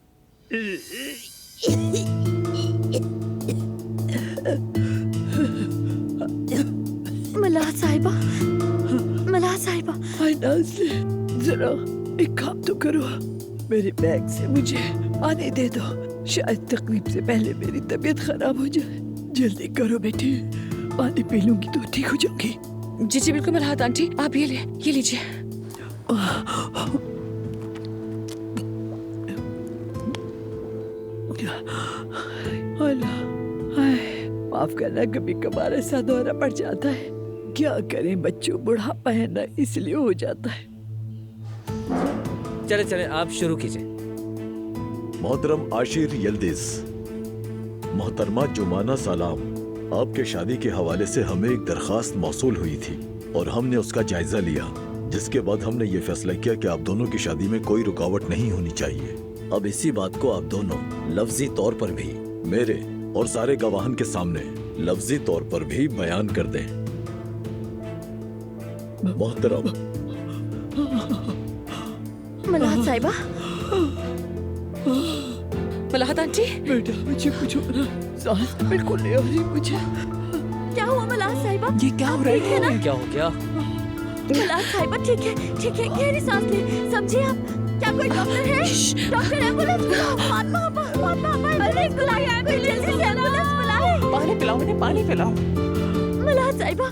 Speaker 15: मलाह साहिबा, मलाह साहिबा।
Speaker 11: जरा एक काम तो करो, मेरे बैग से मुझे आने दे दो। शायद तकलीफ से पहले मेरी तबीयत खराब हो जाए। जल्दी करो बेटी, पानी पी लूंगी तो ठीक हो जाऊंगी।
Speaker 4: जी जी बिल्कुल मलाहत आंटी, आप ये लीजिए।
Speaker 11: माफ करना, कभी कभार ऐसा दौरा पड़ जाता है। क्या करें, बच्चों बुढ़ापा है ना, इसलिए हो जाता है।
Speaker 5: चले चले, आप शुरू कीजिए।
Speaker 16: मोहतरम आशिर यल्दिज, मोहतरमा जुमाना सलाम, आपके शादी के हवाले से हमें एक दरखास्त मौसूल हुई थी और हमने उसका जायजा लिया, जिसके बाद हमने ये फैसला किया कि आप दोनों की शादी में कोई रुकावट नहीं होनी चाहिए। अब इसी बात को आप दोनों लफ्जी तौर पर भी मेरे और सारे गवाहन के सामने लफ्जी तौर पर भी बयान कर दें। मोहतरम।
Speaker 15: मलाहत साहिबा।
Speaker 4: मलाहत आंटी।
Speaker 11: बेटा मुझे कुछ हो रहा, सांस बिल्कुल नहीं आ रही मुझे।
Speaker 15: क्या हुआ मलाहत साहिबा?
Speaker 11: ये क्या हो रहा है?
Speaker 5: क्या हो गया?
Speaker 15: मलाहत साहिबा ठीक है, गहरी सांस ले। समझिए आप, क्या कोई डॉक्टर है? डॉक्टर, एम्बुलेंस बुलाओ। पापा एम्बुलेंस बुलाओ, जल्दी से एम्बुलेंस बुलाओ।
Speaker 13: पानी पिलाओ, मुझे पानी पिलाओ।
Speaker 15: मलाहत साहिबा।